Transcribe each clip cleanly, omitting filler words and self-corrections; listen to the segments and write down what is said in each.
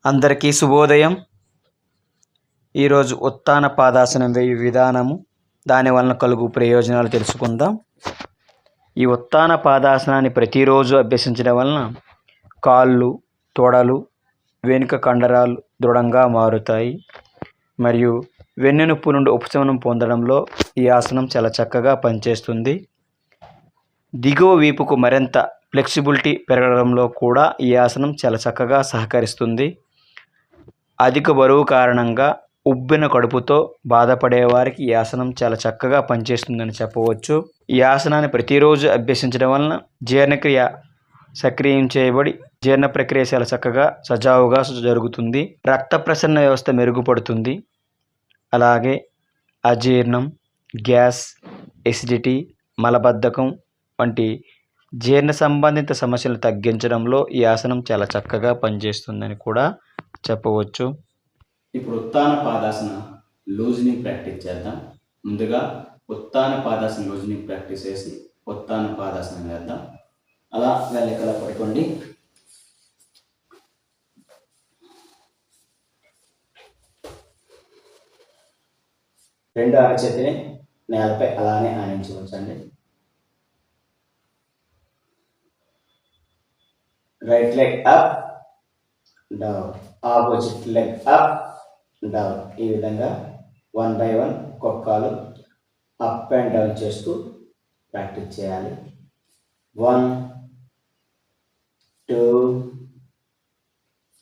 అందరికీ శుభోదయం. ఈరోజు ఉత్తాన పాదాసనం వేయు విధానము, దాని వలన కలుగు ప్రయోజనాలు తెలుసుకుందాం. ఈ ఉత్తాన పాదాసనాన్ని ప్రతిరోజు అభ్యసించడం వలన కాళ్ళు, తొడలు, వెనుక కండరాలు దృఢంగా మారుతాయి. మరియు వెన్నునొప్పి నుండి ఉపశమనం పొందడంలో ఈ ఆసనం చాలా చక్కగా పనిచేస్తుంది. దిగువ వీపుకు మరింత ఫ్లెక్సిబిలిటీ పెరగడంలో కూడా ఈ ఆసనం చాలా చక్కగా సహకరిస్తుంది. అధిక బరువు కారణంగా ఉబ్బిన కడుపుతో బాధపడే వారికి ఈ ఆసనం చాలా చక్కగా పనిచేస్తుందని చెప్పవచ్చు. ఈ ఆసనాన్ని ప్రతిరోజు అభ్యసించడం వలన జీర్ణక్రియ సక్రియం చేయబడి జీర్ణ ప్రక్రియ చాలా చక్కగా సజావుగా జరుగుతుంది. రక్త ప్రసరణ వ్యవస్థ మెరుగుపడుతుంది. అలాగే అజీర్ణం, గ్యాస్, ఎసిడిటీ, మలబద్ధకం వంటి జీర్ణ సంబంధిత సమస్యలు తగ్గించడంలో ఈ ఆసనం చాలా చక్కగా పనిచేస్తుందని కూడా చెప్పవచ్చు. ఇప్పుడు ఉత్తాన పాదాసన లూజనింగ్ ప్రాక్టీస్ చేద్దాం. ముందుగా ఉత్తాన పాదాసన లూజనింగ్ ప్రాక్టీస్ చేసి ఉత్తాన పాదాసనం వేద్దాం. అలా వెళ్ళకలా పడుకోండి. రెండు అరచేతిని నేలపై అలానే ఆనించవచ్చండి. Right leg up, down, opposite leg up, down. ఈ విధంగా 1 by 1 కొక్కాలు అప్ అండ్ డౌన్ చేస్తూ ప్రాక్టీస్ చేయాలి. 1 2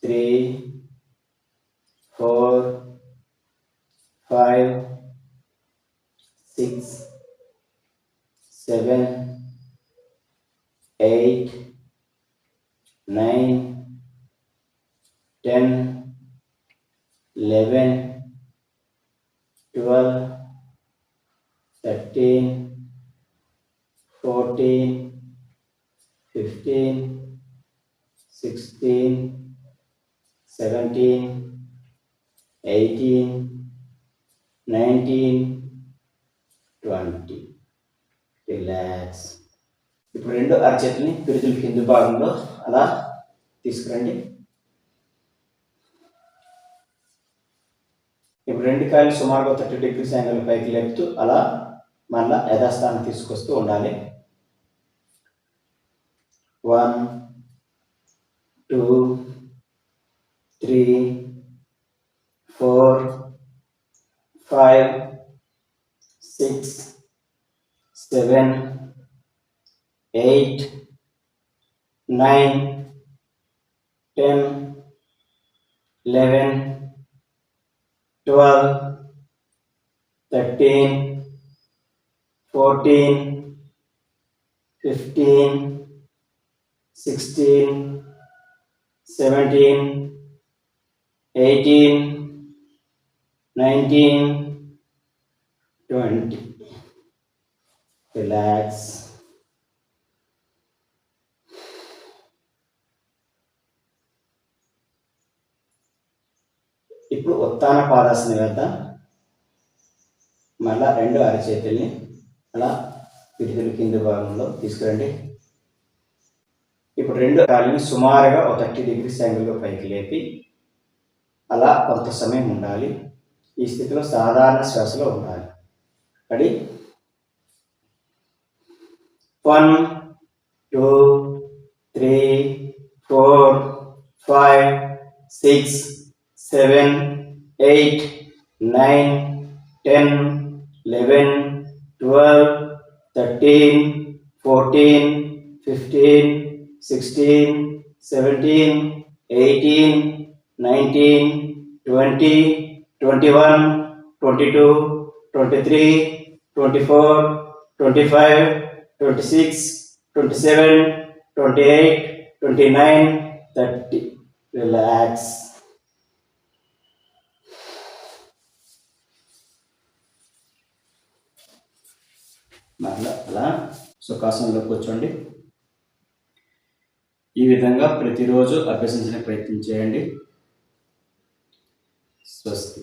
3 4 5 6 7 8 9 10 11 12 13 14 15 16 17 18 19 20. రిలాక్స్. ఇప్పుడు రెండు అరచేతుల్ని పిరుదుల కింది భాగంలో అలా తీసుకురండి. ఇప్పుడు రెండు కాళ్ళు సుమారుగా 30 degrees యాంగిల్ పైకి లేపుతూ అలా మళ్ళా యథాస్థానం తీసుకొస్తూ ఉండాలి. 1 2 3 4 5 6 7 8 9 10 11 12 13 14 15 16 17 18 19 20. రిలాక్స్. ఇప్పుడు ఉత్తాన పాదాసనం వేద్దాం. మళ్ళా రెండు అరచేతుల్ని అలా పిరుదుల కింది భాగంలో తీసుకురండి. ఇప్పుడు రెండు కాళ్ళని సుమారుగా 30 degrees యాంగిల్లో పైకి లేపి అలా కొంత సమయం ఉండాలి. ఈ స్థితిలో సాధారణ శ్వాసలో ఉండాలి. రెడీ? 1 2 3 4 5 6 7 8 9 10 11 12 13 14 15 16 17 18 19 20 21 22 23 24 25 26 27 28 29 30. రిలాక్స్. మళ్ళీ అలా సుఖాసనంలో కూర్చోండి. ఈ విధంగా ప్రతిరోజు అభ్యసించడానికి ప్రయత్నం చేయండి. స్వస్తి.